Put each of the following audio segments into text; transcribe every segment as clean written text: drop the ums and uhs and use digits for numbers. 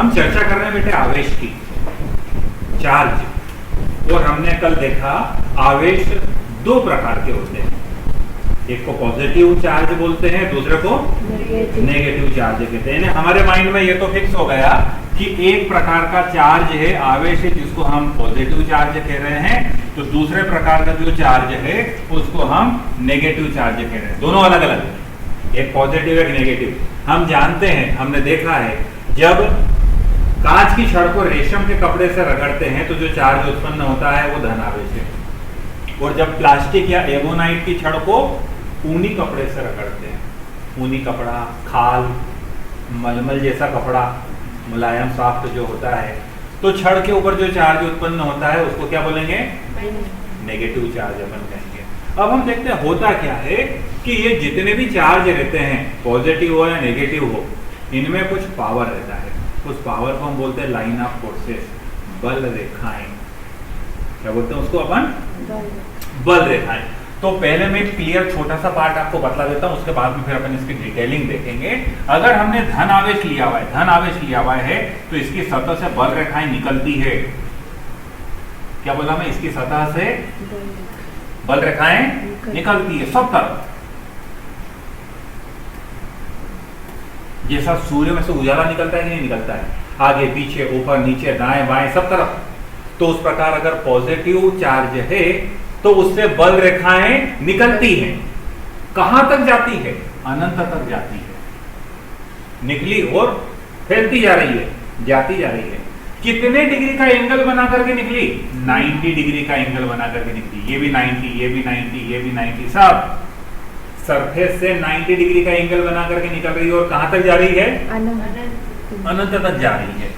हम चर्चा कर रहे हैं बेटे आवेश की, चार्ज। और हमने कल देखा आवेश दो प्रकार के होते हैं, एक को पॉजिटिव चार्ज बोलते हैं, दूसरे को नेगेटिव चार्ज कहते हैं। हमारे माइंड में ये तो फिक्स हो गया कि एक प्रकार का चार्ज है, आवेश है, जिसको हम पॉजिटिव चार्ज कह रहे हैं, तो दूसरे प्रकार का जो चार्ज है उसको हम नेगेटिव चार्ज कह रहे हैं। दोनों अलग अलग है, एक पॉजिटिव एक नेगेटिव। हम जानते हैं, हमने देखा है, जब कांच की छड़ को रेशम के कपड़े से रगड़ते हैं तो जो चार्ज उत्पन्न होता है वो धनावेश है, और जब प्लास्टिक या एवोनाइट की छड़ को ऊनी कपड़े से रगड़ते हैं, ऊनी कपड़ा, खाल, मलमल जैसा कपड़ा, मुलायम सॉफ्ट जो होता है, तो छड़ के ऊपर जो चार्ज उत्पन्न होता है उसको क्या बोलेंगे? नेगेटिव चार्ज अपन कहेंगे। अब हम देखते हैं होता क्या है कि ये जितने भी चार्ज रहते हैं, पॉजिटिव हो या नेगेटिव हो, इनमें कुछ पावर रहता है। उस पावर को हम बोलते हैं लाइन ऑफ फोर्सेस, बल रेखाएं। क्या बोलते हैं उसको अपन? बल रेखाएं। तो पहले मैं क्लियर छोटा सा पार्ट आपको बता देता हूं, उसके बाद में फिर अपन इसकी डिटेलिंग देखेंगे। अगर हमने धन आवेश लिया हुआ है, धन आवेश लिया हुआ है, तो इसकी सतह से बल रेखाएं निकलती है। क्या बोला मैं? इसकी सतह से बल रेखाएं निकलती है सब तरफ। जैसा सूर्य में से उजाला निकलता है कि नहीं निकलता है, आगे पीछे ऊपर नीचे दाएं बाएं सब तरफ, तो उस प्रकार अगर पॉजिटिव चार्ज है तो उससे बल रेखाएं निकलती हैं। कहां तक जाती है? अनंत तक जाती है। निकली और फैलती जा रही है, जाती जा रही है। कितने डिग्री का एंगल बना करके निकली? 90 डिग्री का एंगल बना करके निकली। ये भी 90, ये भी 90, ये भी 90, सब सरफेस से 90 डिग्री का एंगल बना करके निकल रही है। और कहां तक जा रही है? अनंत तक जा रही है।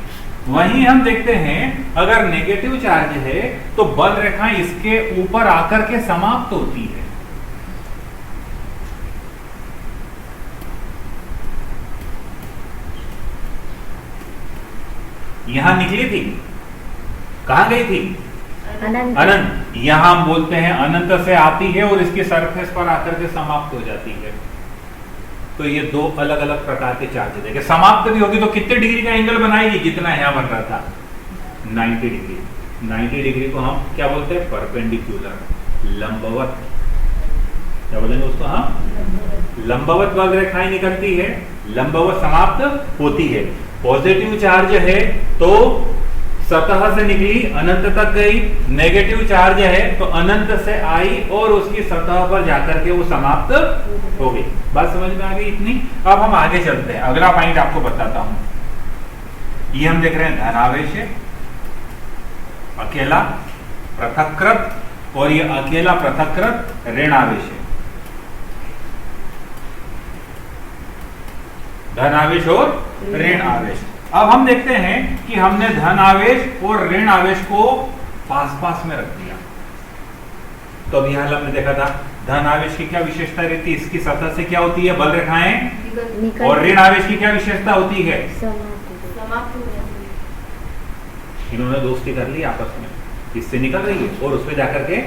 वहीं हम देखते हैं अगर नेगेटिव चार्ज है तो बल रेखाएं इसके ऊपर आकर के समाप्त होती है। यहां निकली थी, कहां गई थी? अनंत। यहां हम बोलते हैं अनंत से आती है और इसकी सरफेस पर आकर के समाप्त हो जाती है। तो ये दो अलग अलग प्रकार के चार्ज है। समाप्त भी होगी तो कितने डिग्री का एंगल बनाएगी? जितना यहां बन रहा था, 90 डिग्री। 90 डिग्री को हम क्या बोलते हैं? परपेंडिकुलर, लंबवत। क्या बोलेंगे उसको? हम लंबवत बल रेखाएं निकलती है, लंबवत समाप्त होती है। पॉजिटिव चार्ज है तो सतह से निकली अनंत तक गई, नेगेटिव चार्ज है तो अनंत से आई और उसकी सतह पर जाकर के वो समाप्त हो गई। बात समझ में आ गई इतनी? अब हम आगे चलते हैं, अगला पॉइंट आपको बताता हूं। ये हम देख रहे हैं धनावेश है, अकेला पृथक्कृत, और ये अकेला पृथक्कृत ऋणावेश है। धनावेश और ऋण आवेश। अब हम देखते हैं कि हमने धन आवेश और ऋण आवेश को पास पास में रख दिया। तो अभी हाल हमने देखा था धन आवेश की क्या विशेषता रहती है? इसकी सतह से क्या होती है? बल रेखाएं। और ऋण आवेश की क्या विशेषता होती है? समाप्त हो जाती है। इन्होंने दोस्ती कर ली आपस में, इससे निकल रही है और उसपे जाकर के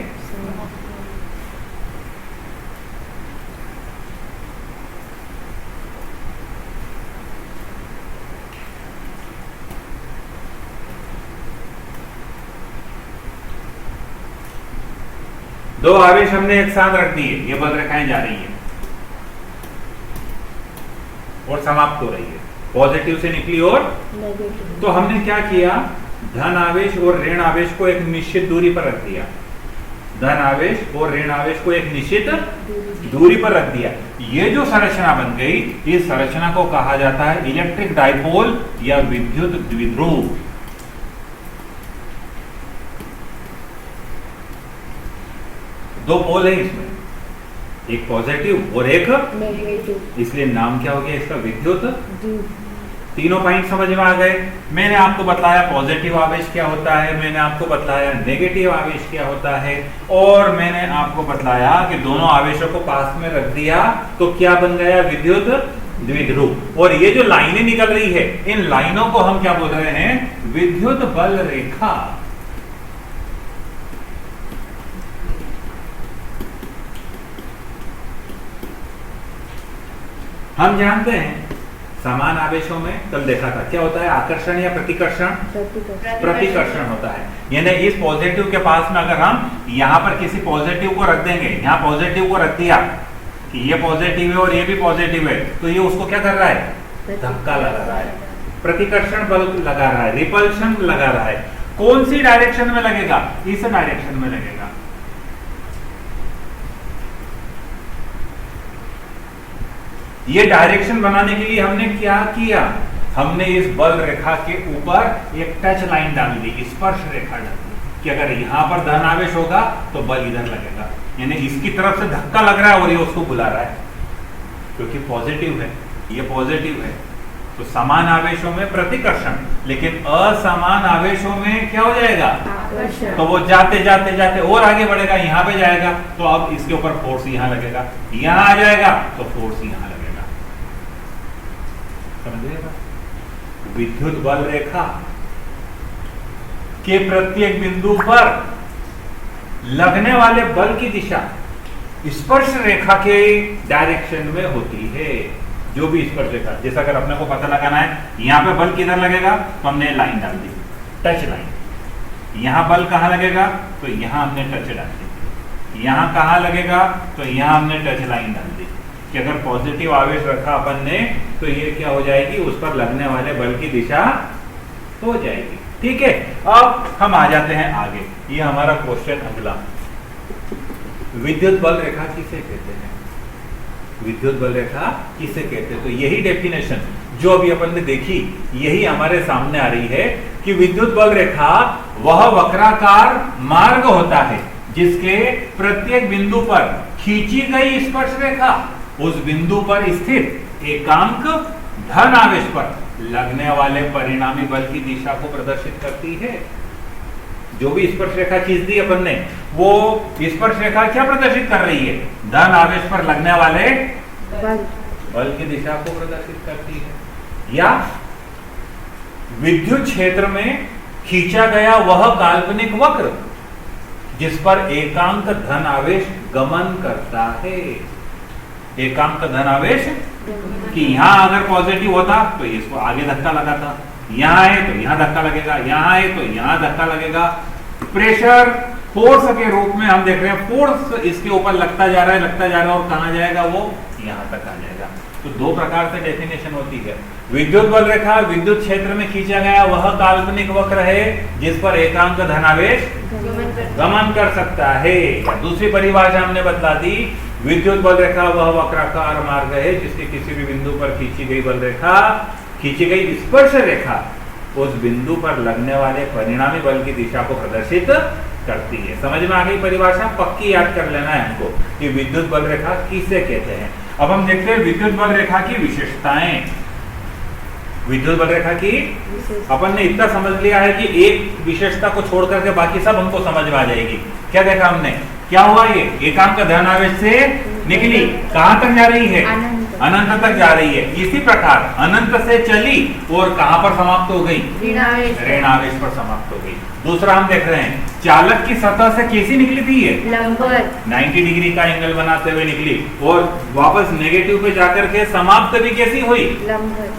दो आवेश हमने एक साथ रख दिए, ये बल रेखाएं जा रही है और समाप्त हो रही है, पॉजिटिव से निकली और नेगेटिव। तो हमने क्या किया? धन आवेश और ऋण आवेश को एक निश्चित दूरी पर रख दिया। धन आवेश और ऋण आवेश को एक निश्चित दूरी पर रख दिया। ये जो संरचना बन गई, इस संरचना को कहा जाता है इलेक्ट्रिक डाइपोल या विद्युत द्विध्रुव। दो पोल है इसमें, एक पॉजिटिव और एक नेगेटिव, इसलिए नाम क्या हो गया इसका? विद्युत। तीनों पॉइंट समझ में आ गए। मैंने आपको बताया पॉजिटिव आवेश क्या होता है, मैंने आपको बताया नेगेटिव आवेश क्या होता है, और मैंने आपको बताया कि दोनों आवेशों को पास में रख दिया तो क्या बन गया? विद्युत द्विध्रुव। और ये जो लाइनें निकल रही है, इन लाइनों को हम क्या बोल रहे हैं? विद्युत बल रेखा। हम जानते हैं समान आवेशों में कल देखा था क्या होता है, आकर्षण या प्रतिकर्षण? प्रतिकर्षण होता है। यानी इस पॉजिटिव के पास में अगर हम यहाँ पर किसी पॉजिटिव को रख देंगे, यहाँ पॉजिटिव को रख दिया कि ये पॉजिटिव है और ये भी पॉजिटिव है, तो ये उसको क्या कर रहा है, धक्का लगा रहा है, प्रतिकर्षण बल लगा रहा है, रिपल्शन लगा रहा है। कौन सी डायरेक्शन में लगेगा? इस डायरेक्शन में लगेगा। ये डायरेक्शन बनाने के लिए हमने क्या किया, हमने इस बल रेखा के ऊपर एक टच लाइन डाल दी, स्पर्श रेखा डाल दी कि अगर यहां पर धन आवेश होगा तो बल इधर लगेगा, यानी इसकी तरफ से धक्का लग रहा है और ये उसको बुला रहा है क्योंकि पॉजिटिव है, ये पॉजिटिव है। तो समान आवेशों में प्रतिकर्षण, लेकिन असमान आवेशों में क्या हो जाएगा, तो वो जाते जाते जाते और आगे बढ़ेगा, यहां पे जाएगा तो अब इसके ऊपर फोर्स यहां लगेगा, यहां आ जाएगा तो फोर्स यहां लगेगा। समझिएगा, विद्युत बल रेखा के प्रत्येक बिंदु पर लगने वाले बल की दिशा स्पर्श रेखा के डायरेक्शन में होती है। जो भी स्पर्श रेखा, जैसा अगर अपने को पता लगाना है यहां पे बल किधर लगेगा तो हमने लाइन डाल दी, टच लाइन। यहां बल कहां लगेगा तो यहां हमने टच डाल दी, यहां कहां लगेगा तो यहां हमने टच लाइन डाल दी कि अगर पॉजिटिव आवेश रखा अपन ने तो ये क्या हो जाएगी, उस पर लगने वाले बल की दिशा हो जाएगी। ठीक है, अब हम आ जाते हैं आगे। ये हमारा क्वेश्चन अगला, विद्युत बल रेखा किसे कहते हैं? विद्युत बल रेखा किसे कहते हैं? तो यही डेफिनेशन जो अभी अपन ने देखी, यही हमारे सामने आ रही है कि विद्युत बल रेखा वह वक्राकार मार्ग होता है जिसके प्रत्येक बिंदु पर खींची गई स्पर्श रेखा उस बिंदु पर स्थित एकांक धन आवेश पर लगने वाले परिणामी बल की दिशा को प्रदर्शित करती है। जो भी स्पर्श रेखा खींच दी अपन ने, वो स्पर्श रेखा क्या प्रदर्शित कर रही है, धन आवेश पर लगने वाले बल की दिशा को प्रदर्शित करती है। या विद्युत क्षेत्र में खींचा गया वह काल्पनिक वक्र जिस पर एकांक धन आवेश गमन करता है। एकांक धन आवेश कि यहां अगर पॉजिटिव होता तो इसको आगे धक्का लगाता, यहां है तो यहां धक्का लगेगा, यहां है तो यहां धक्का लगेगा। प्रेशर फोर्स के रूप में हम देख रहे हैं, फोर्स इसके ऊपर लगता जा रहा है, लगता जा रहा है और कहां जाएगा, वो यहां तक आ जाएगा। तो दो प्रकार से डेफिनेशन होती है। विद्युत बल रेखा विद्युत क्षेत्र में खींचा गया वह काल्पनिक वक्र है जिस पर एकांक धनावेश गमन कर सकता है। दूसरी परिभाषा हमने बता दी, विद्युत बल रेखा वह वक्राकार मार्ग है जिसके किसी भी बिंदु पर खींची गई बल रेखा, खींची गई स्पर्श रेखा उस बिंदु पर लगने वाले परिणामी बल की दिशा को प्रदर्शित करती है। समझ में आ गई परिभाषा? पक्की याद कर लेना है हमको कि विद्युत बल रेखा किसे कहते हैं। अब हम देखते हैं विद्युत बल रेखा की विशेषताएं। विद्युत बल रेखा की अपन ने इतना समझ लिया है कि एक विशेषता को छोड़ करके बाकी सब हमको समझ में आ जाएगी। क्या देखा हमने, क्या हुआ, ये एकांक धनावेश से निकली, कहां तक जा रही है, अनंत तक जा रही है। इसी प्रकार अनंत से चली और कहां पर समाप्त हो गई, ऋणावेश पर समाप्त हो गई। दूसरा हम देख रहे हैं चालक की सतह से कैसी निकली थी, ये लंबवत 90 डिग्री का एंगल बनाते हुए निकली और वापस नेगेटिव पे जाकर के समाप्त भी कैसी हुई,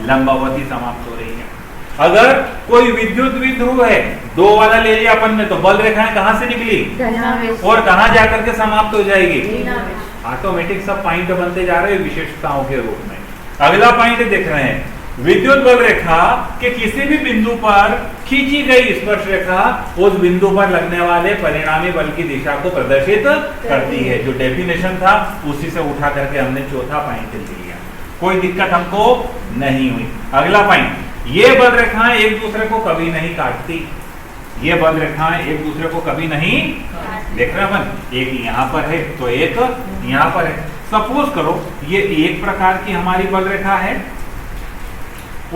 लंबवत ही समाप्त हो रही है। अगर कोई विद्युत द्विध्रुव है, दो वाला ले लिया अपन ने, तो बल रेखाएं कहां से निकली और कहां जाकर के समाप्त हो जाएगी, ऑटोमेटिक सब पॉइंट बनते जा रहे हैं विशेषताओं के रूप में। अगला पॉइंट देख रहे हैं, विद्युत बल रेखा के किसी भी बिंदु पर खींची गई स्पर्श रेखा उस बिंदु पर लगने वाले परिणामी बल की दिशा को प्रदर्शित करती है। जो डेफिनेशन था उसी से उठा करके हमने चौथा पॉइंट लिया, कोई दिक्कत हमको नहीं हुई। अगला पॉइंट, ये बल रेखाएं एक दूसरे को कभी नहीं काटती। ये बल रेखाएं एक दूसरे को कभी नहीं, देख रहे हैं अपन, एक यहाँ पर है तो एक यहाँ पर है। सपोज करो ये एक प्रकार की हमारी बल रेखा है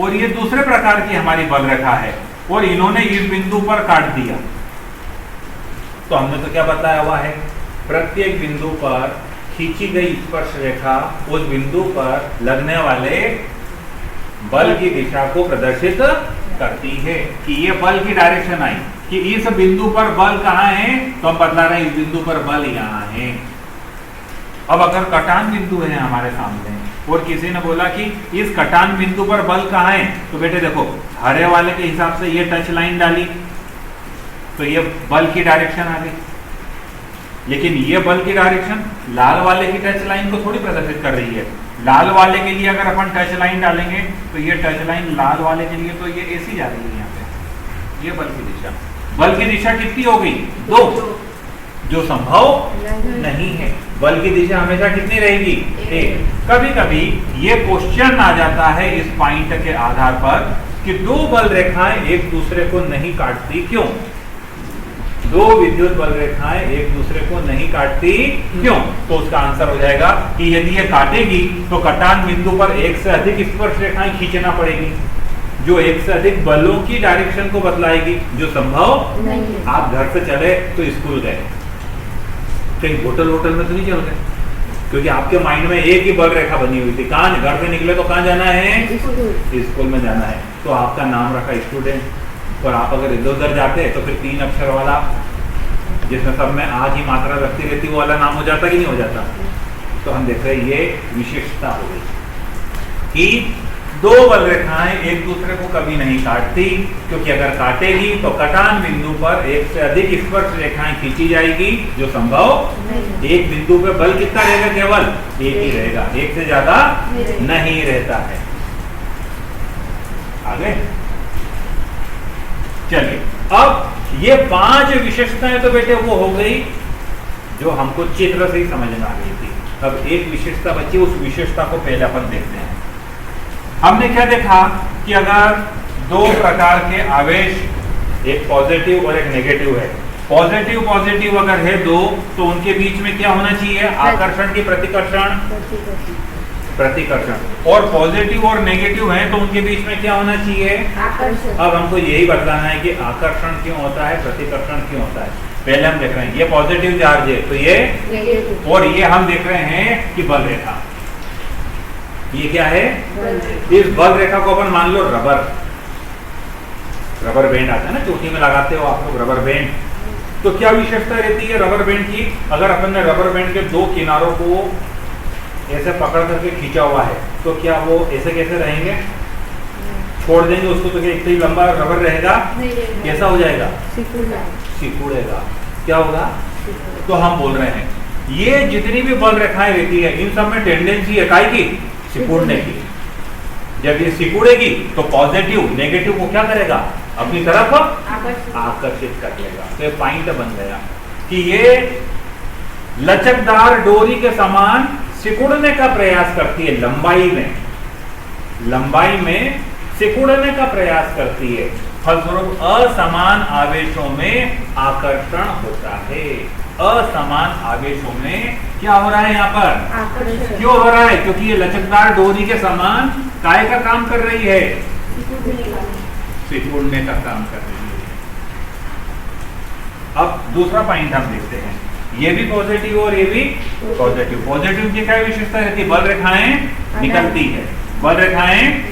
और ये दूसरे प्रकार की हमारी बल रेखा है और इन्होंने इस बिंदु पर काट दिया। तो हमने तो क्या बताया हुआ है, प्रत्येक बिंदु पर खींची गई स्पर्श रेखा उस बिंदु पर लगने वाले बल की दिशा को प्रदर्शित करती है कि ये बल की डायरेक्शन आई कि इस बिंदु पर बल कहां है, तो हम बतला रहे हैं इस बिंदु पर बल यहां है। अब अगर कटान बिंदु है हमारे सामने, और किसी ने बोला कि इस कटान बिंदु पर बल कहाँ है, तो बेटे देखो हरे वाले के हिसाब से ये टच लाइन डाली तो ये बल की डायरेक्शन आ गई, लेकिन ये बल की डायरेक्शन लाल वाले की टच लाइन को थोड़ी प्रदर्शित कर रही है। लाल वाले के लिए अगर अपन टच लाइन डालेंगे तो ये टच लाइन लाल वाले के लिए तो ये ऐसी जा रही है यहाँ पे, ये बल की दिशा। बल की दिशा कितनी हो गई? 2, जो संभव नहीं है। बल की दिशा हमेशा कितनी रहेगी? 1। कभी कभी ये क्वेश्चन आ जाता है इस पॉइंट के आधार पर कि 2 बल रेखाएं एक दूसरे को नहीं काटती, क्यों? 2 विद्युत बल रेखाएं एक दूसरे को नहीं काटती क्यों? तो उसका आंसर हो जाएगा कि यदि ये काटेगी तो कटान बिंदु पर एक से अधिक स्पर्श रेखाएं खींचना पड़ेगी, जो एक से अधिक बलों की डायरेक्शन को बदलाएगी, जो संभव नहीं। आप घर से चले तो स्कूल गए, कहीं होटल में तो नहीं चल गए, क्योंकि आपके माइंड में एक ही बल रेखा बनी हुई थी। कहाँ घर से निकले तो कहाँ जाना है? स्कूल में जाना है। तो आपका नाम रखा स्टूडेंट, और आप अगर इधर उधर जाते तो फिर 3 अक्षर वाला जिसमें सब में आज ही मात्रा लगती रहती वो वाला नाम हो जाता कि नहीं हो जाता? तो हम देख रहे हैं ये विशेषता हो गई कि 2 बल रेखाएं एक दूसरे को कभी नहीं काटती, क्योंकि अगर काटेगी तो कटान बिंदु पर एक से अधिक स्पर्श रेखाएं खींची जाएगी, जो संभव एक बिंदु पे बल कितना रहेगा? केवल एक ही रहेगा, एक से ज्यादा नहीं रहता है। आगे चलिए, अब ये 5 विशेषताएं तो बेटे वो हो गई जो हमको चित्र से ही समझ में आ गई थी। अब एक विशेषता बची, उस विशेषता को पहले अपन देखते हैं। हमने क्या देखा कि अगर 2 प्रकार के आवेश, एक पॉजिटिव और एक नेगेटिव है, पॉजिटिव अगर है 2 तो उनके बीच में क्या होना चाहिए? आकर्षण की प्रतिकर्षण, और पॉजिटिव और नेगेटिव है तो उनके बीच में क्या होना चाहिए? आकर्षण। अब हमको यही बताना है कि आकर्षण क्यों होता है, प्रतिकर्षण क्यों होता है। पहले हम देख रहे हैं ये पॉजिटिव चार्ज है तो ये नेगेटिव, और ये हम देख रहे हैं कि बल रेखा, ये क्या है? इस बल रेखा को अपन मान लो रबर बैंड आता है ना, चोटी में लगाते हो आप लोग रबर बैंड। तो क्या विशेषता रहती है रबर बैंड की? अगर अपन ने रबर बैंड के 2 किनारों को ऐसे पकड़ करके खींचा हुआ है तो क्या वो ऐसे कैसे रहेंगे? छोड़ देंगे उसको तो क्या इतना ही लंबा रबर रहेगा? कैसा हो जाएगा? सिकुड़ेगा। क्या होगा? तो हम बोल रहे हैं ये जितनी भी बल रेखाएं रहती है इन सब में टेंडेंसी है काय की? सिकुड़ने की। जब ये सिकुड़ेगी तो पॉजिटिव नेगेटिव को क्या करेगा? अपनी तरफ आकर्षित कर लेगा। तो ये पॉइंट बन गया कि ये लचकदार डोरी के समान सिकुड़ने का प्रयास करती है, लंबाई में सिकुड़ने का प्रयास करती है। फलस्वरूप असमान आवेशों में आकर्षण होता है। असमान आवेशों में क्या हो रहा है यहाँ पर? आकर्षण। क्यों हो रहा है? क्योंकि ये लचकदार डोरी के समान काय का काम कर रही है? सिकुड़ने का काम कर रही है। अब दूसरा पॉइंट हम देखते हैं, ये भी पॉजिटिव और ये भी पॉजिटिव की क्या विशेषता रहती है? बल रेखाएं निकलती है, बल रेखाएं,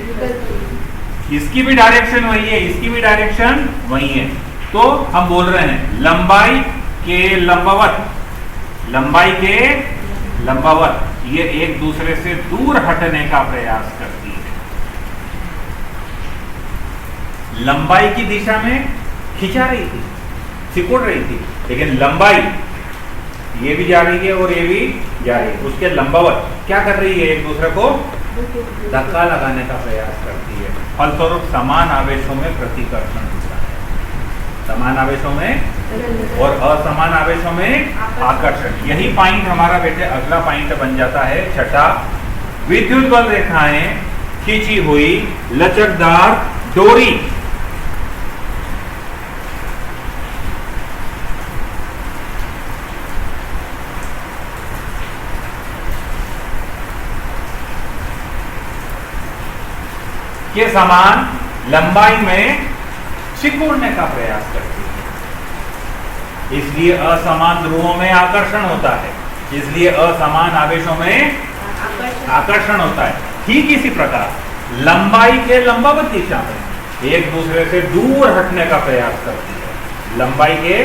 इसकी भी डायरेक्शन वही है, इसकी भी डायरेक्शन वही है। तो हम बोल रहे हैं लंबाई के लंबावत ये एक दूसरे से दूर हटने का प्रयास करती है। लंबाई की दिशा में खिंचा रही थी, सिकुड़ रही थी, लेकिन लंबाई ये भी जा रही है और ये भी जा रही है। उसके लंबावत क्या कर रही है? एक दूसरे को धक्का लगाने का प्रयास करती है। फलस्वरूप समान आवेशों में प्रतिकर्षण होता है, समान आवेशों में और असमान आवेशों में आकर्षण। यही पॉइंट हमारा बेटे अगला पॉइंट बन जाता है, छठा। विद्युत बल रेखाएं खींची हुई लचकदार डोरी के समान लंबाई में सिकुड़ने का प्रयास करती है। इसलिए असमान ध्रुवों में आकर्षण होता है, इसलिए असमान आवेशों में आकर्षण होता है। ठीक इसी प्रकार लंबाई के लंबावत दिशा में एक दूसरे से दूर हटने का प्रयास करती है। लंबाई के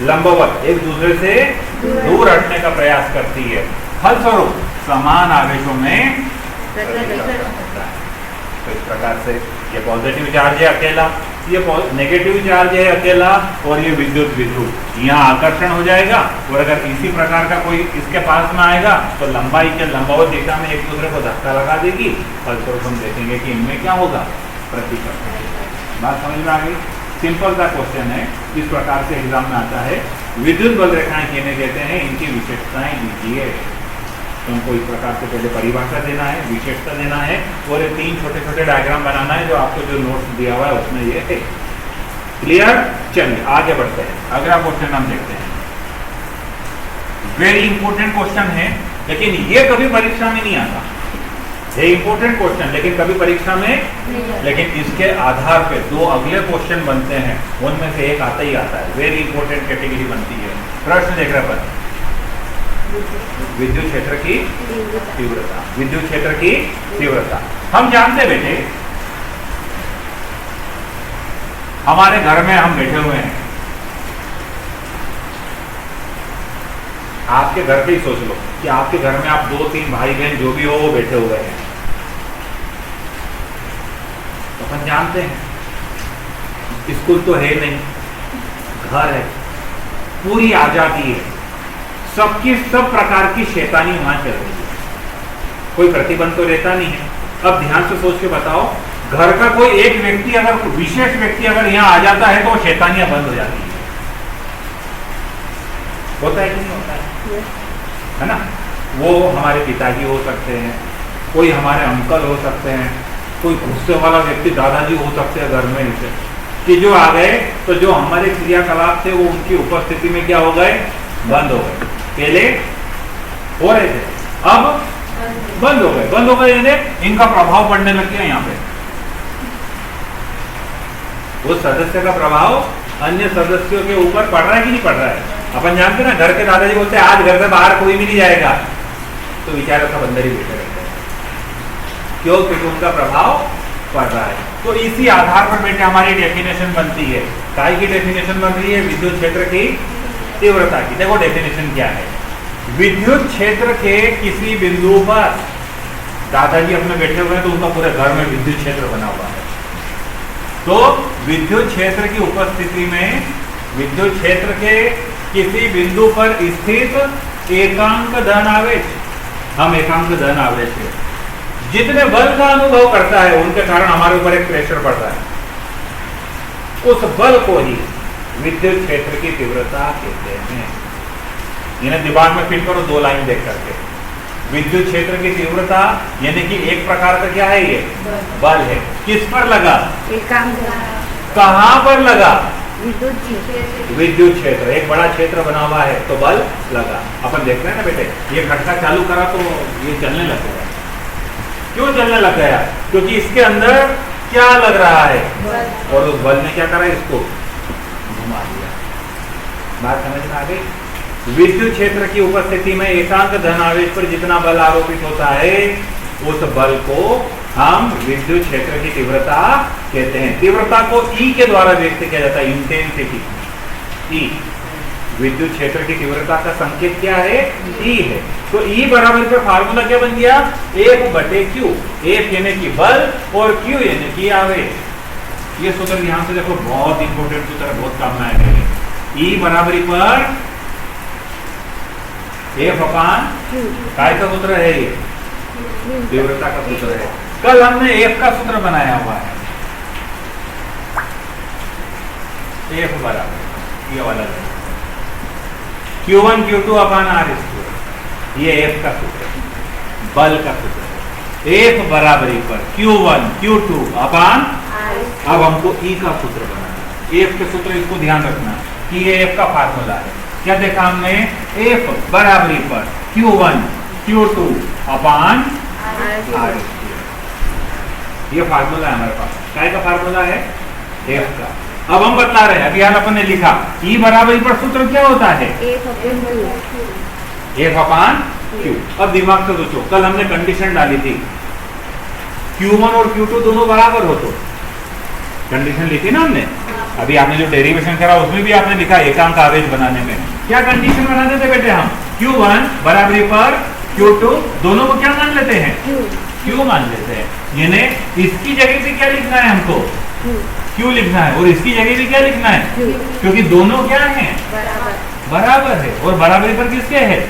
लंबावत एक दूसरे से दूर हटने का प्रयास करती है। फलस्वरूप समान आवेशों में प्रतिकर्षण होता है। तो इस प्रकार से ये पॉजिटिव चार्ज है अकेला, ये नेगेटिव चार्ज है अकेला, और ये विद्युत विध्रुव यहाँ आकर्षण हो जाएगा। और अगर इसी प्रकार का कोई इसके पास में आएगा तो लंबाई के लंबवत दिशा में एक दूसरे को धक्का लगा देगी, फलस्वरूप हम देखेंगे कि इनमें क्या होगा, प्रतिकर्षण। बात समझ में आ गई? सिंपल सा क्वेश्चन है, इस प्रकार से एग्जाम में आता है। विद्युत बल रेखाएं किन्हें कहते हैं, इनकी विशेषताएं दीजिए। तो हमको इस प्रकार से पहले परिभाषा देना है, विशेषता देना है, और ये 3 छोटे छोटे डायग्राम बनाना है जो आपको जो नोट्स दिया हुआ है उसमें ये है। क्लियर? चलिए आगे बढ़ते हैं, अगला क्वेश्चन हम देखते हैं। वेरी इंपॉर्टेंट क्वेश्चन है, लेकिन ये कभी परीक्षा में नहीं आता। ये इंपॉर्टेंट क्वेश्चन लेकिन कभी परीक्षा में, लेकिन इसके आधार पे 2 अगले क्वेश्चन बनते हैं, उनमें से एक आता ही आता है। वेरी इंपॉर्टेंट कैटेगरी बनती है। प्रश्न देख रहे पर विद्युत क्षेत्र की तीव्रता, विद्युत क्षेत्र की तीव्रता हम जानते बेटे, हमारे घर में हम बैठे हुए हैं, आपके घर पे ही सोच लो कि आपके घर में आप 2-3 भाई बहन जो भी हो वो बैठे हुए हैं। तो अपन जानते हैं स्कूल तो है नहीं, घर है, पूरी आजादी है, सबकी सब प्रकार की शैतानी वहां चल रही है, कोई प्रतिबंध तो रहता नहीं है। अब ध्यान से सोच के बताओ, घर का कोई एक व्यक्ति अगर, विशेष व्यक्ति अगर यहाँ आ जाता है तो वो शैतानियां बंद हो जाती है। होता है कि नहीं होता है ना? वो हमारे पिताजी हो सकते हैं, कोई हमारे अंकल हो सकते हैं, कोई गुस्से वाला व्यक्ति दादाजी हो सकते हैं घर में इसे, कि जो आ गए तो जो हमारे क्रियाकलाप थे वो उनकी उपस्थिति में क्या हो गए, बंद हो गए। पहले हो रहे थे, अब बंद हो गए। बंद हो गए यानी इनका प्रभाव पड़ने लग गया यहाँ पे। वो सदस्य का प्रभाव अन्य सदस्यों के ऊपर पड़ रहा है कि नहीं पड़ रहा है? अपन जानते ना, घर के दादाजी बोलते हैं आज घर से बाहर कोई भी नहीं जाएगा, तो बेचारा सब अंदर ही बैठे रहते हैं। क्यों? क्योंकि उनका प्रभाव पड़ रहा है। तो इसी आधार पर बेटे हमारी डेफिनेशन बनती है। काय की डेफिनेशन बन रही है? विद्युत क्षेत्र की तीव्रता की। देखो डेफिनेशन क्या है, विद्युत क्षेत्र के किसी बिंदु पर, दादाजी अपने बैठे हुए हैं तो उनका पूरे घर में विद्युत क्षेत्र बना हुआ है, तो विद्युत क्षेत्र की उपस्थिति में विद्युत क्षेत्र के किसी बिंदु पर स्थित एकांक धन आवेश, हम एकांक धन आवेश है, जितने बल का अनुभव करता है उनके कारण हमारे ऊपर एक प्रेशर पड़ रहा है, उस बल को ही विद्युत क्षेत्र की तीव्रता कहते हैं। इन्हें दिमाग में फिट करो 2 लाइन देख करके। विद्युत क्षेत्र की तीव्रता यानी कि एक प्रकार का क्या है, ये बल है। किस पर लगा? कहां पर लगा? विद्युत क्षेत्र, एक बड़ा क्षेत्र बना हुआ है तो बल लगा। अपन देख रहे हैं ना बेटे, ये खटका चालू करा तो ये चलने लग गया। क्यों चलने लग गया? क्योंकि इसके अंदर क्या लग रहा है, और उस बल ने क्या करा, इसको घुमा दिया। बात समझ में आ गई? विद्युत क्षेत्र की उपस्थिति में एकांक धन आवेश पर जितना बल आरोपित होता है उस बल को हम विद्युत क्षेत्र की तीव्रता कहते हैं। तीव्रता को E के द्वारा व्यक्त किया जाता है, इंटेंसिटी। E विद्युत क्षेत्र की तीव्रता का संकेत क्या है? E है। तो E बराबर पे फार्मूला क्या बन गया? F/Q। F यानी कि बल और Q यानी कि आवेश। ये सूत्र ध्यान से देखो, बहुत इंपॉर्टेंट सूत्र, बहुत काम में आएगा। E बराबरी पर F/Q काय का सूत्र है, ये तीव्रता का सूत्र है। कल हमने F का सूत्र बनाया हुआ है, F बराबर ये वाला Q1 Q2/R², ये F का सूत्र है, बल का सूत्र है। F बराबरी पर Q1 Q2/R। अब हमको E का सूत्र बनाना है। F के सूत्र इसको ध्यान रखना कि ये F का फार्मूला है। क्या देखा हमने? F बराबरी पर Q1 Q2/R²। ये फार्मूला है हमारे पास। क्या का फार्मूला है? F का। अब हम बता रहे हैं, अभी यहाँ अपन ने लिखा E बराबरी पर सूत्र क्या होता है? F/Q। अब दिमाग से सोचो, कल हमने कंडीशन डाली थी Q1 और Q2 दोनों बराबर हो, तो कंडीशन लिखी ना हमने। अभी आपने जो डेरिवेशन करा उसमें भी आपने लिखा एकांक आवेश बनाने में क्या कंडीशन बनाते थे बेटे हम? Q1 बराबरी पर Q2 दोनों को क्या मान लेते हैं? Q मान लेते हैं। यानी इसकी जगह पे क्या लिखना है हमको? Q लिखना है, और इसकी जगह पे क्या लिखना है? क्योंकि दोनों क्या हैं? बराबर है, और बराबरी पर किसके है?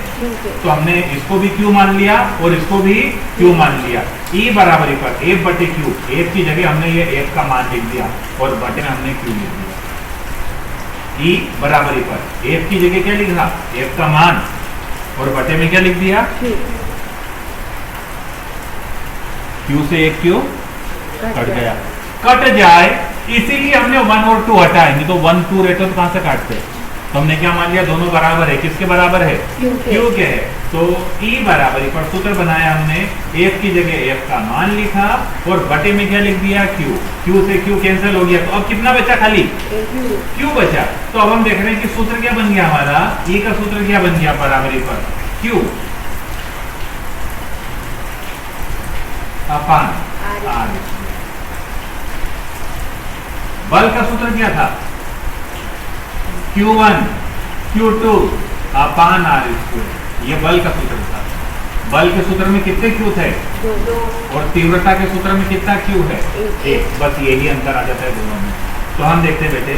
तो हमने इसको भी Q मान लिया और इसको भी Q मान लिया। E बराबरी पर F बटे Q, F की जगह हमने ये F का मान लिख दिया और बटे में हमने Q लिख दिया। E बराबरी पर F की जगह क्या लिखा? F का मान, और बटे में क्या लिख दिया? Q से एक Q कट गया, कट जाए, इसीलिए हमने 1 और 2 हटाए, नहीं तो 1 2 रहते तो कहां से काटते? तो हमने क्या मान लिया? दोनों बराबर है। किसके बराबर है? Q के है। तो E बराबरी पर सूत्र बनाया हमने, F की जगह F का मान लिखा और बटे में क्या लिख दिया? Q। Q से Q कैंसिल हो गया, तो अब कितना बचा? खाली Q बचा। तो अब हम देख रहे हैं कि सूत्र क्या बन गया हमारा? E का सूत्र क्या बन गया बराबरी पर? Q अपान R। बल का सूत्र क्या था? Q1 Q2 अपान R स्क्वायर। ये बल का सूत्र था। बल के सूत्र में कितने Q थे? 2। और तीव्रता के सूत्र में कितना Q है? 1। बस यही अंतर आ जाता है दोनों में। तो हम देखते हैं बेटे,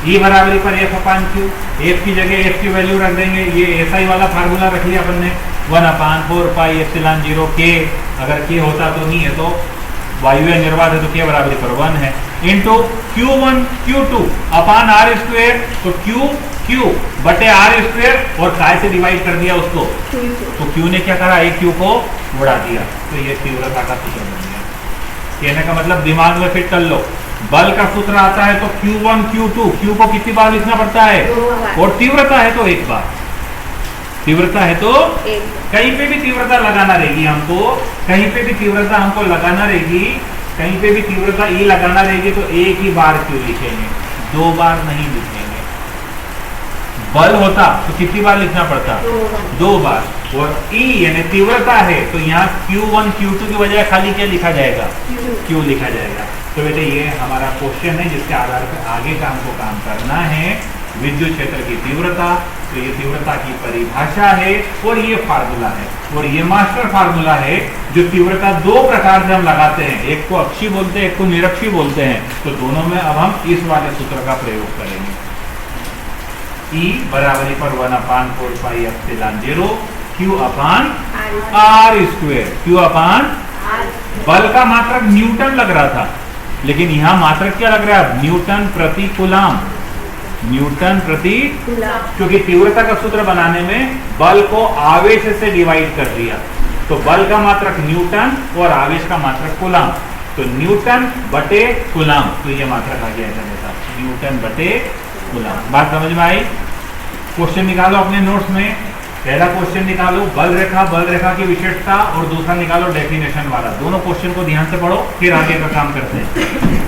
E बराबरी पर F अपान Q, F की जगह F की वैल्यू रख देंगे। ये SI वाला फार्मूला रख लिया अपन ने, 1 अपान 4 पाई एप्सिलॉन 0 K। अगर K होता तो नहीं है, तो वायु निर्वात है तो K बराबरी पर 1 है, इंटू Q1 Q2 अपान R स्क्वायर। तो Q बटे R स्क्वायर, और काय से डिवाइड कर दिया उसको, तो Q ने क्या करा? एक Q को उड़ा दिया। तो ये तीव्रता का सूत्र बन गया। कहने का मतलब दिमाग में फिट कर लो, बल का सूत्र आता है तो Q1 Q2, Q को कितनी बार लिखना पड़ता है? 2 बार। और तीव्रता है तो 1 बार। तीव्रता है तो कहीं पे भी तीव्रता लगाना रहेगी हमको, कहीं पे भी तीव्रता हमको लगाना रहेगी, कहीं पे भी तीव्रता E लगाना रहेगी, तो एक ही बार Q लिखेंगे, 2 बार नहीं लिखेंगे। बल होता तो कितनी बार लिखना पड़ता? 2 बार। और E यानी तीव्रता है तो यहाँ Q1 Q2 की बजाय खाली क्या लिखा जाएगा? Q लिखा जाएगा। तो बेटे ये हमारा क्वेश्चन है जिसके आधार पर आगे का हमको काम करना है। विद्युत क्षेत्र की तीव्रता, तो ये तीव्रता की परिभाषा है और ये फार्मूला है, और ये मास्टर फार्मूला है जो तीव्रता 2 प्रकार से हम लगाते हैं, एक को अक्षी बोलते हैं, एक को निरक्षी बोलते हैं। तो दोनों में अब हम इस वाले सूत्र का प्रयोग करेंगे। E बराबरी पर 1 अपान 4 पाई एप्सिलॉन 0 Q अपान R स्क्वायर। Q अपान बल का मात्रक न्यूटन लग रहा था, लेकिन यहाँ मात्रक क्या लग रहा है? न्यूटन प्रति कूलाम। न्यूटन प्रति, क्योंकि तीव्रता का सूत्र बनाने में बल को आवेश से डिवाइड कर दिया, तो बल का मात्रक न्यूटन और आवेश का मात्रक कूलाम, तो न्यूटन बटे कूलाम। तो ये मात्रक आ गया था, न्यूटन बटे कूलाम। बात समझ में आई? क्वेश्चन निकालो अपने नोट्स में। पहला क्वेश्चन निकालो बल रेखा की विशेषता, और दूसरा निकालो डेफिनेशन वाला। दोनों क्वेश्चन को ध्यान से पढ़ो, फिर आगे का काम करते हैं।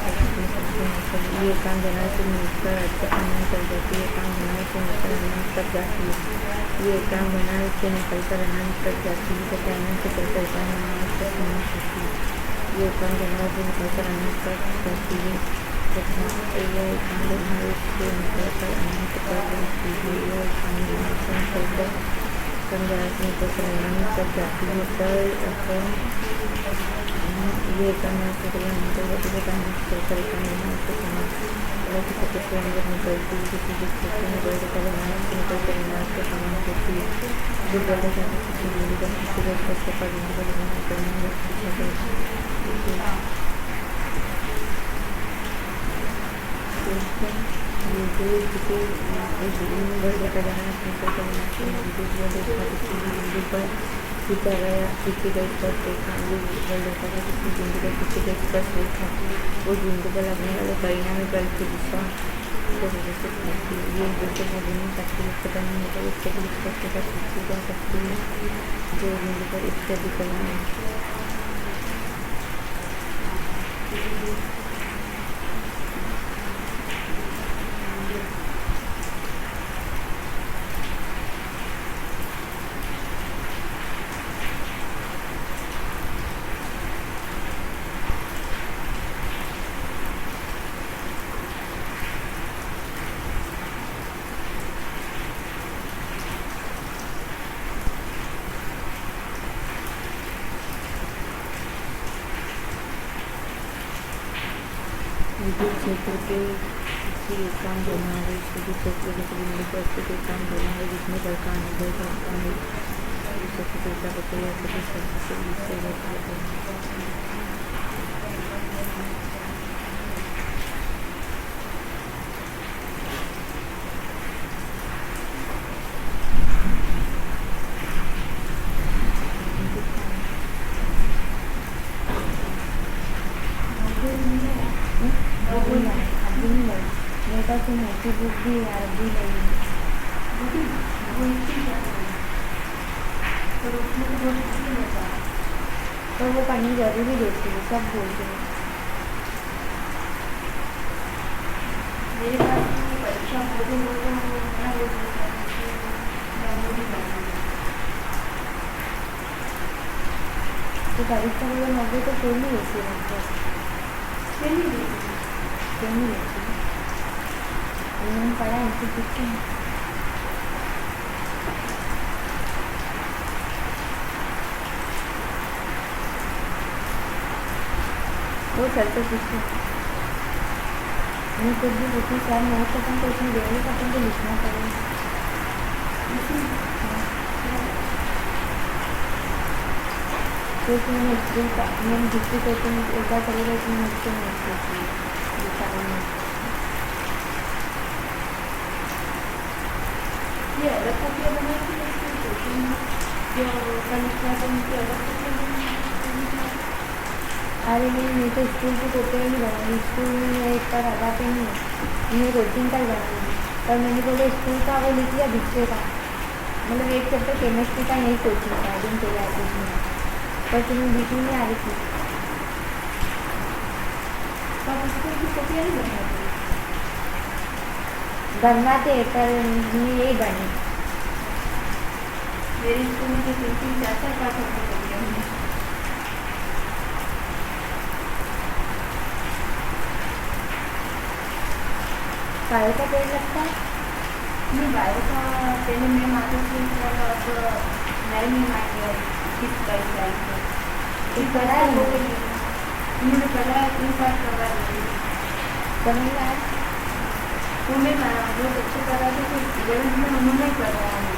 ये काम जनावर से मिलकर अनंत तक जाती है, काम जनावर से मिलकर अनंत तक जाती है, ये काम जनावर से निकलकर अनंत तक जाती है तथा अनंत से चलकर अनंत तक समाप्त होती है, ये काम जनावर से निकलकर अनंत तक जाती है तथा यह काम जनावर से निकलकर अनंत तक जाती है, यह काम जनावर से निकलकर अनंत तक जाती है पर ये करना चलकर निकलती है किसी भी क्षेत्र में बढ़ कर निकलकर विनाश के समान होती है जो बड़े किसी पर खींचा गया खींची गई स्पर्श रेखा किसी बिंदु पर खींची गई स्पर्श रेखा उस बिंदु पर लगने वाले परिणामी बल की दिशा को विकसित करती है, ये बिंदु पर नहीं सकती इससे करने में इससे भी स्पर्श रेखा खींची जा सकती है जो बिंदु पर इससे भी परिणाम विद्युत क्षेत्र के किसी एकांक बनावे विद्युत क्षेत्र के किसी बिंदु पर स्थित एकांक बनावे जिसमें बल का अनुभव करता है उस सटीकता को तैयार करके शब्द से इससे व्यक्त है। की मोटी बुद्धि अरबी नहीं तो वो पढ़नी जरूरी देती है सब बोलते हैं मेरे पास परीक्षा बोलते तो परीक्षा में नौकरी तो क्यों नहीं होती है क्यों नहीं होती उन्होंने पढ़ा इंस्टीट्यूट वो चलते पूछते मैं कुछ भी पूछी शायद नहीं खत्म तो उसमें जरूर खत्म तो लिखना पड़ेगा क्योंकि मैंने स्कूल का मैंने हिस्ट्री करके एक बार चलेगा इसमें मुझसे नहीं सोची ये अलग कॉपियाँ बनाई थी जो कनिष्ठा को उनकी अलग कॉपियाँ बनाई। अरे नहीं तो स्कूल की कॉपियाँ नहीं बनाई स्कूल में एक बार लगाते नहीं मैं कोचिंग का ही बनाऊँगी पर मैंने बोला स्कूल का वो लिख लिया दूसरे का मतलब एक चैप्टर केमिस्ट्री का यही कोचिंग का दिन चला में पर तुम्हें बीच में आ रही थी तब स्कूल की कॉपियाँ नहीं बनाती बनवाते पर यही बने मेरे स्कूल में तो 3-4 पास हमने कॉपियाँ हैं बायो का पेड़ लगता है नहीं बायो का पहले मैम आते थे अब नए मैम आ गया 21-22 साल से पढ़ा है उन्होंने पढ़ा 3 साल करवा दिया समझ में आया उन्हें बहुत अच्छे पढ़ाते थे 11th में उन्होंने ही पढ़ाया है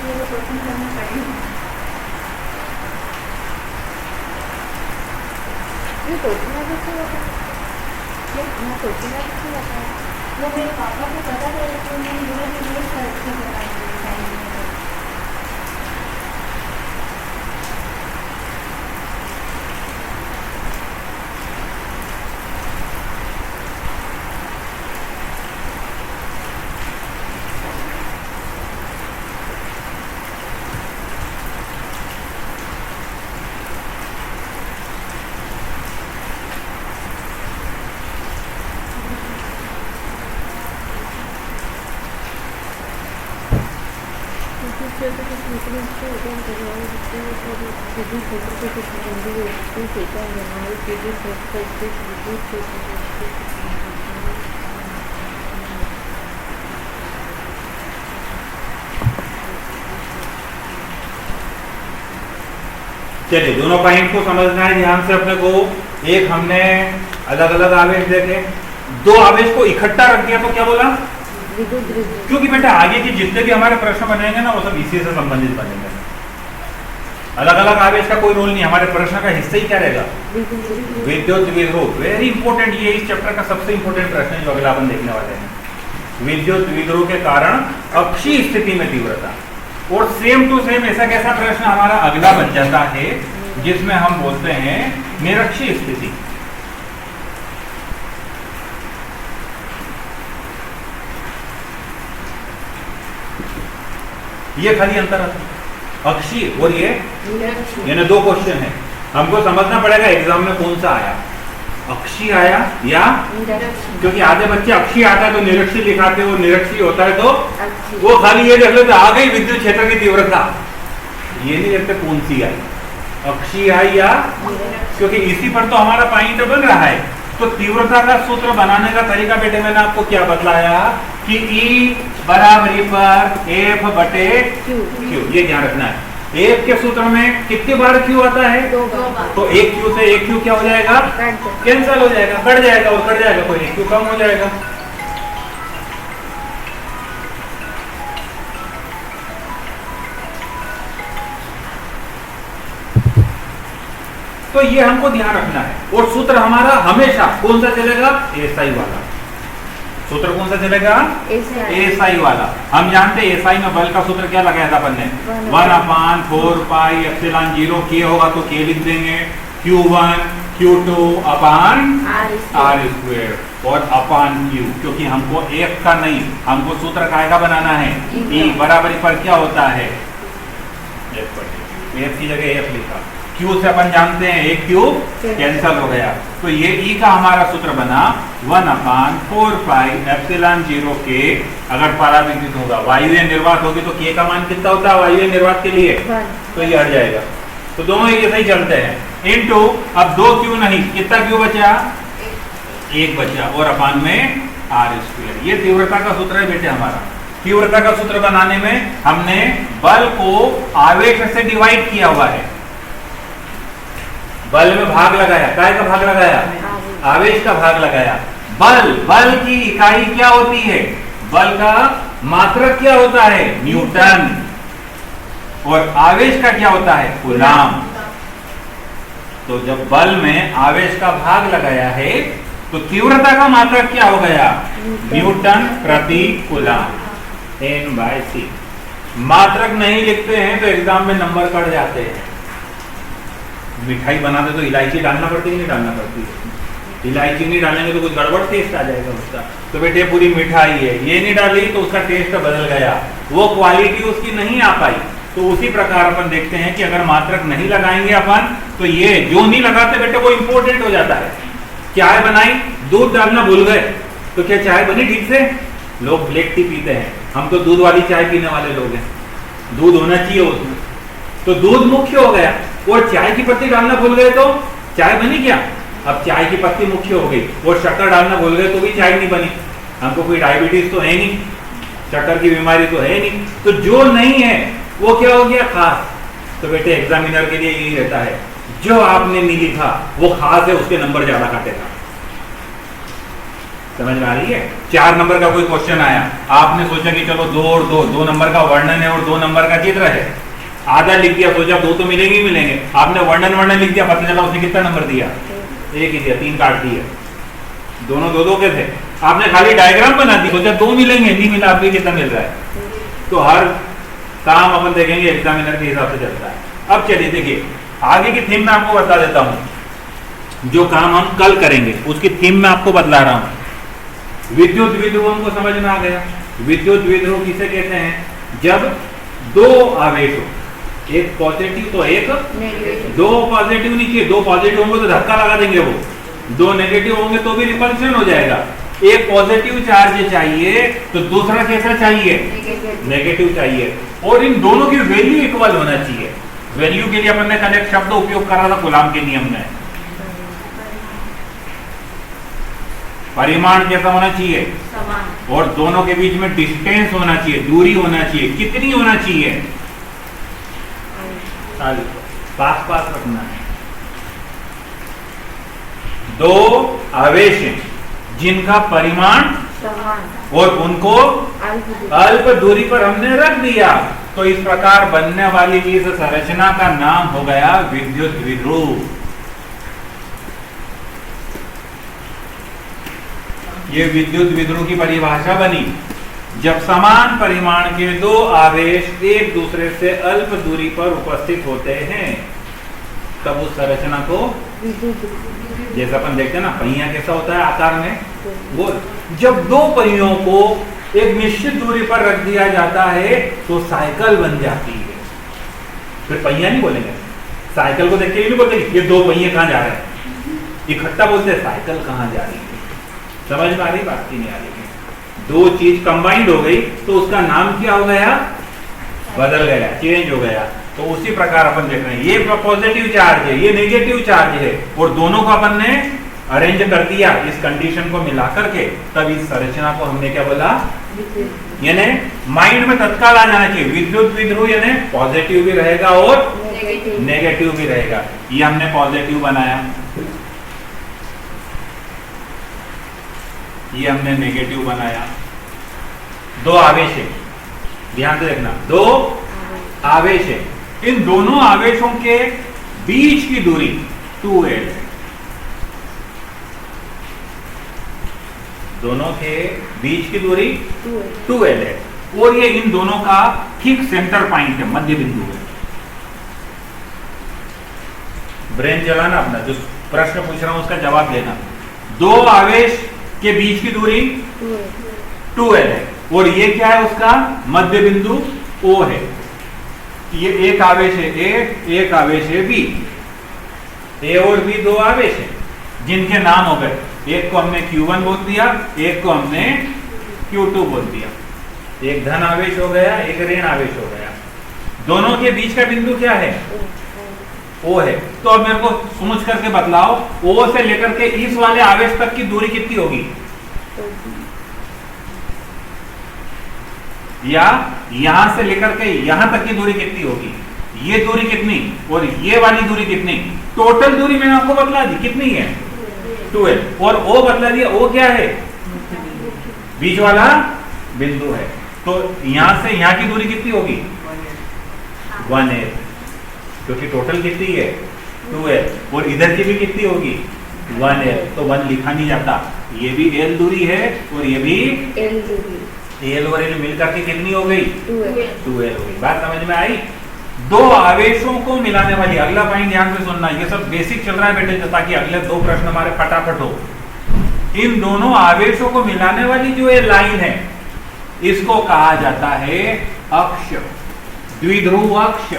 वो कोचिंग करना पड़ेगा ये कोचिंग कैसे होता है मैं कोचिंग कैसे होता है वो मेरे पापा को पता था तो उन्होंने बोला कि ये अच्छा कराएंगे साइंस में विपरीत से उदय करने वाले विद्युत क्षेत्र के कुछ बिंदु वस्तु के क्या बनाए विद्युत क्षेत्र के विद्युत क्षेत्र चलिए दोनों पॉइंट को समझना है ध्यान से अपने को। एक हमने अलग अलग आवेश देखे, दो आवेश को इकट्ठा रख दिया तो क्या बोला? क्योंकि बेटा आगे के जितने भी हमारे प्रश्न बनेंगे ना वो सब इसी से संबंधित बनेंगे। अलग अलग आवेश का कोई रोल नहीं, हमारे प्रश्न का हिस्सा ही क्या रहेगा? विद्युत द्विध्रुव। वेरी इंपॉर्टेंट, ये इस चैप्टर का सबसे इंपॉर्टेंट प्रश्न है जो अगला अपन देखने वाले हैं। विद्युत द्विध्रुव के कारण अक्षीय स्थिति में तीव्रता। और सेम टू सेम ऐसा कैसा प्रश्न हमारा अगला बन जाता है जिसमें हम बोलते हैं निरक्षीय स्थिति। ये खाली अंतर है अक्षीय और ये यानी दो क्वेश्चन है, हमको समझना पड़ेगा एग्जाम में कौन सा आया, अक्षीय आया या क्योंकि आधे बच्चे अक्षीय आता है तो निरक्षीय लिखाते हैं, वो निरक्षीय होता है तो वो खाली ये देख लेते आ गई विद्युत क्षेत्र की तीव्रता, ये नहीं देखते कौन सी आई, अक्षीय आई या, क्योंकि इसी पर तो हमारा पॉइंट बन रहा है। तो तीव्रता का सूत्र बनाने का तरीका बेटे मैंने आपको क्या बतलाया कि E बराबरी पर F बटे Q, ये ध्यान रखना है। F के सूत्र में कितनी बार Q आता है? तो एक Q से एक Q क्या हो जाएगा? कैंसिल हो जाएगा, कट जाएगा और कट जाएगा, कोई एक Q कम हो जाएगा। तो ये हमको ध्यान रखना है। और सूत्र हमारा हमेशा कौन सा चलेगा? एसआई वाला। सूत्र कौन सा चलेगा? एसआई वाला। हम जानते हैं एसआई में बल का सूत्र क्या लगाया था अपन ने? 1/4πε0 K होगा तो K लिख देंगे, Q1 Q2 अपान R² और अपान Q, क्योंकि हमको F का नहीं, हमको सूत्र कायदा बनाना है। E बराबरी पर क्या होता है? F की जगह F लिखा, Q से अपन जानते हैं एक Q कैंसिल हो गया, तो ये E का हमारा सूत्र बना 1/4πε0 K। अगर पराविद्युत होगा, वायुव्य निर्वात होगी तो K का मान कितना होता है वायुव्य निर्वात के लिए? तो ये हट जाएगा। तो दोनों एक जैसे ही चलते हैं। इनटू अब 2 Q नहीं, कितना Q बचा? एक बचा और अपान में R²। ये तीव्रता का सूत्र है बेटे हमारा। तीव्रता का सूत्र बनाने में हमने बल को आवेश से डिवाइड किया हुआ है, बल में भाग लगाया, काय का भाग लगाया? आवेश का भाग लगाया। बल की इकाई क्या होती है? बल का मात्रक क्या होता है? न्यूटन। और आवेश का क्या होता है? कूलाम। तो जब बल में आवेश का भाग लगाया है तो तीव्रता का मात्रक क्या हो गया? न्यूटन प्रति कूलाम, N/c। मात्रक नहीं लिखते हैं तो एग्जाम में नंबर कट जाते हैं। मिठाई बनाते तो इलायची डालना पड़ती है, नहीं डालना पड़ती है? इलायची नहीं डालेंगे तो कुछ गड़बड़ टेस्ट आ जाएगा उसका। तो बेटे पूरी मिठाई है, ये नहीं डाली तो उसका टेस्ट बदल गया, वो क्वालिटी उसकी नहीं आ पाई। तो उसी प्रकार अपन देखते हैं कि अगर मात्रक नहीं लगाएंगे अपन तो ये जो नहीं लगाते बेटे वो इंपॉर्टेंट हो जाता है। चाय बनाई, दूध डालना भूल गए तो क्या चाय बनी ठीक से? लोग ब्लैक टी पीते हैं, हम तो दूध वाली चाय पीने वाले लोग हैं, दूध होना चाहिए उसमें। तो दूध मुख्य हो गया और चाय की पत्ती डालना भूल गए तो चाय बनी क्या? अब चाय की पत्ती मुख्य हो गई और शक्कर डालना भूल गए तो भी चाय नहीं बनी। हमको कोई डायबिटीज तो है नहीं, शक्कर की बीमारी तो है नहीं, तो जो नहीं है वो क्या हो गया? खास। तो बेटे एग्जामिनर के लिए यही रहता है, जो आपने नहीं लिखा वो खास है, उसके नंबर ज्यादा काटेगा। समझ में आ रही है? 4 नंबर का कोई क्वेश्चन आया, आपने सोचा कि चलो 2 और 2 नंबर का वर्णन है और 2 नंबर का चित्र है, आधा लिख दिया, सोचा 2 तो मिलेंगे ही मिलेंगे, आपने वर्णन लिख दिया, पता चला उसने कितना नंबर दिया? 1 ही दिया, 3 काट दिए, दोनों 2 के थे। आपने खाली डायग्राम बना दी, सोचा 2 मिलेंगे, नहीं मिला, आपको कितना मिल रहा है? तो हर काम अपन देखेंगे एग्जामिनर के हिसाब से चलता है। अब चलिए देखिए आगे की थीम में आपको बता देता हूं, जो काम हम कल करेंगे उसकी थीम में आपको बतला रहा हूं। विद्युत द्विध्रुव हमको समझ में आ गया। विद्युत द्विध्रुव किसे कहते हैं? जब 2 आवेश हो, एक पॉजिटिव तो एक नेगेटिव। 2 पॉजिटिव नहीं चाहिए, 2 पॉजिटिव होंगे तो धक्का लगा देंगे, वो 2 नेगेटिव होंगे तो भी रिपल्शन हो जाएगा। एक पॉजिटिव चार्ज चाहिए तो दूसरा कैसा चाहिए? नेगेटिव चाहिए। और इन दोनों की वैल्यू इक्वल होना चाहिए। वैल्यू के लिए अपन ने कल एक शब्द उपयोग करा था कूलाम के नियम में, परिमाण कैसा होना चाहिए, समान। और दोनों के बीच में डिस्टेंस होना चाहिए, दूरी होना चाहिए। कितनी होना चाहिए, पास पास रखना है। दो आवेश हैं जिनका परिमाण समान और उनको अल्प दूरी पर हमने रख दिया, तो इस प्रकार बनने वाली इस संरचना का नाम हो गया विद्युत द्विध्रुव। ये विद्युत द्विध्रुव की परिभाषा बनी जब समान परिमाण के दो आवेश एक दूसरे से अल्प दूरी पर उपस्थित होते हैं, तब उस संरचना को, जैसे अपन देखते हैं ना पहिया कैसा होता है आकार में, गोल। जब दो पहियों को एक निश्चित दूरी पर रख दिया जाता है तो साइकिल बन जाती है। फिर पहिया नहीं बोलेंगे, साइकिल को देख के नहीं बोलते ये दो पहिए कहां जा रहे हैं, इकट्ठा बोलते हैं साइकिल कहां जा रही है। समझ में आ रही बात की नहीं आ रही है? दो चीज कंबाइंड हो गई तो उसका नाम क्या हो गया, बदल गया, चेंज हो गया। तो उसी प्रकार अपन देख रहे हैं ये पॉजिटिव चार्ज है, ये नेगेटिव चार्ज है, और दोनों को अपन ने अरेंज कर दिया इस कंडीशन को मिला करके, तब इस संरचना को हमने क्या बोला, यानी माइंड में तत्काल आ जाना चाहिए विद्युत द्विध्रुव यानी पॉजिटिव भी रहेगा और नेगेटिव भी रहेगा। ये हमने पॉजिटिव बनाया, ये हमने नेगेटिव बनाया। दो आवेश है, ध्यान से देखना, दो आवेश है, इन दोनों आवेशों के बीच की दूरी 2l है। दोनों के बीच की दूरी 2l है, और ये इन दोनों का ठीक सेंटर पॉइंट है, मध्य बिंदु है। ब्रेन चलाना अपना, जो प्रश्न पूछ रहा हूं उसका जवाब देना। दो आवेश के बीच की दूरी 2l है, और ये क्या है, उसका मध्य बिंदु O है। ये एक आवेश है A, एक आवेश है B। A और B दो आवेश है जिनके नाम हो गए, एक को हमने Q1 बोल दिया, एक को हमने Q2 बोल दिया। एक धन आवेश हो गया, एक ऋण आवेश हो गया। दोनों के बीच का बिंदु क्या है, O है। तो अब मेरे को समझ करके बतलाओ, O से लेकर के इस वाले आवेश तक की दूरी कितनी होगी, या यहां से लेकर के यहां तक की दूरी कितनी होगी, ये दूरी कितनी और ये वाली दूरी कितनी, टोटल दूरी मैंने आपको बतला दी कितनी है, 2l, और O बतला दिया, O क्या है, बीच वाला बिंदु है। तो यहां से यहां की दूरी कितनी होगी, 1l, क्योंकि टोटल कितनी है 2l, और इधर की भी कितनी होगी 1l, तो 1 लिखा नहीं जाता। ये भी l दूरी है और ये भी l दूरी, l और l मिलकर के कितनी हो गई, 2l हो गई। बात समझ में आई। दो आवेशों को मिलाने वाली, अगला पॉइंट ध्यान से सुनना, ये सब बेसिक चल रहा है बेटे, ताकि अगले दो प्रश्न हमारे फटाफट हो। इन दोनों आवेशों को मिलाने वाली जो ये लाइन है, इसको कहा जाता है अक्ष, द्विध्रुव अक्ष।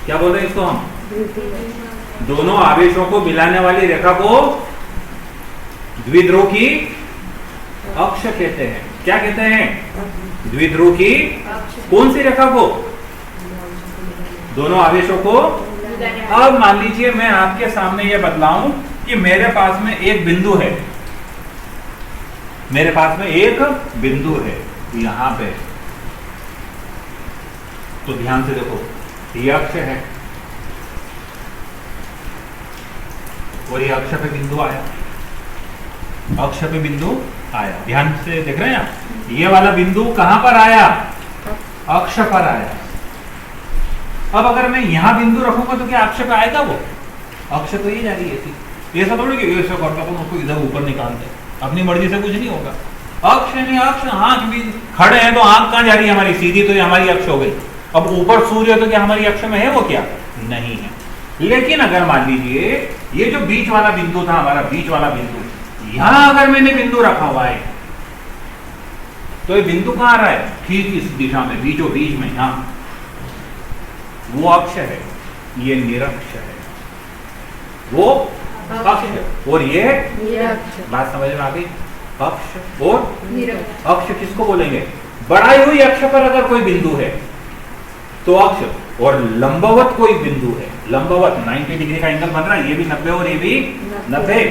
क्या बोल रहे हैं इसको हम, दोनों आवेशों को मिलाने वाली रेखा को द्विध्रुव की अक्ष कहते हैं। क्या कहते हैं, द्विध्रुव की कौन सी रेखा को, दोनों आवेशों को। अब मान लीजिए मैं आपके सामने यह बतलाऊं कि मेरे पास में एक बिंदु है, मेरे पास में एक बिंदु है यहां पे, तो ध्यान से देखो, ये अक्ष है और ये अक्ष पे बिंदु आया, अक्ष पे बिंदु आया, ध्यान से देख रहे हैं आप। ये वाला बिंदु कहां पर आया, अक्ष पर आया। अब अगर मैं यहां बिंदु रखूंगा तो क्या अक्ष पे आएगा वो, अक्ष तो ये जा रही है, ये सब थोड़ी कि ऐसा करके अपन उसको इधर ऊपर निकालते, अपनी मर्जी से कुछ नहीं होगा। अक्ष नहीं, अक्ष, आंख भी खड़े हैं तो आंख कहां जा रही है हमारी, सीधी, तो ये हमारी अक्ष हो गई। अब ऊपर सूर्य तो क्या हमारी अक्ष में है वो, क्या नहीं है। लेकिन अगर मान लीजिए ये जो बीच वाला बिंदु था, हमारा बीच वाला बिंदु, यहां अगर मैंने बिंदु रखा हुआ है तो ये बिंदु कहां आ रहा है, ठीक इस दिशा में, बीचों बीच में, यहां, वो अक्ष है, ये निरक्ष है, वो अक्ष, और ये निरक्ष बात समझ में आ गई। अक्ष और निरक्ष अक्ष किसको बोलेंगे? बढ़ाई हुई अक्ष पर अगर कोई बिंदु है तो अक्ष, और लंबवत कोई बिंदु है, लंबवत 90 डिग्री का एंगल बन रहा है, ये भी 90 और ये भी 90,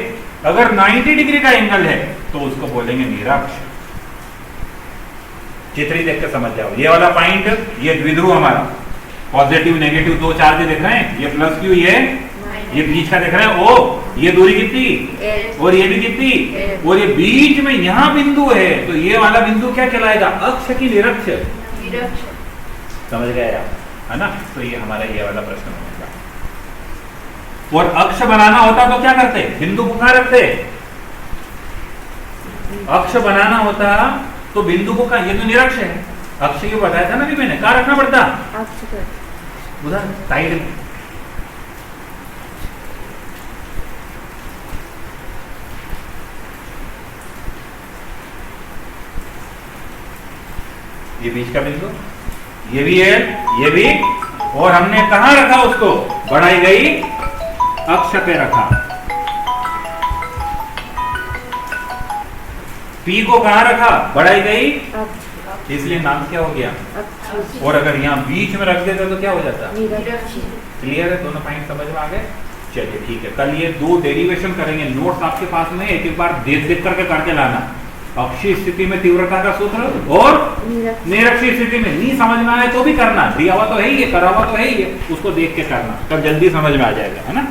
अगर 90 डिग्री का एंगल है तो उसको बोलेंगे निरक्ष। चित्र देख के समझ जाओ। ये वाला पॉइंट, ये द्विध्रुव हमारा, पॉजिटिव नेगेटिव दो चार्ज दिख रहे हैं, ये प्लस क्यू, ये बीच का दिख रहा है ओ, ये दूरी कितनी, और ये भी कितनी, और ये बीच में यहां बिंदु है, तो ये वाला बिंदु क्या कहलाएगा? अक्ष की निरक्ष? निरक्ष समझ गए आप, है ना? तो ये हमारा ये वाला प्रश्न बनेगा। और अक्ष बनाना होता तो क्या करते? बिंदु को कहां रखते? अक्ष बनाना होता तो बिंदु को कहां? ये तो निरक्ष है, अक्ष ये बताया था ना कि मैंने, कहां रखना पड़ता? अक्ष पर उधर साइड में। ये बीच का बिंदु, ये भी है, ये भी, और हमने कहां रखा उसको? बढ़ाई गई अक्ष पे रखा। पी को कहां रखा? बढ़ाई गई, अक्ष इसलिए नाम क्या हो गया? अक्ष और अगर यहां बीच में रख देता तो क्या हो जाता? निरक्ष क्लियर है? दोनों पॉइंट समझ में आ गए? चलिए ठीक है, कल ये दो डेरिवेशन करेंगे, नोट्स आपके पास में, एक एक बार देख देख करके करके लाना। अक्षीय स्थिति में तीव्रता का सूत्र और निरक्षीय स्थिति में। नहीं समझ में आए तो भी करना, दिया हुआ तो है ही, करा हुआ तो है ही, उसको देख के करना, तब जल्दी समझ में आ जाएगा, है ना?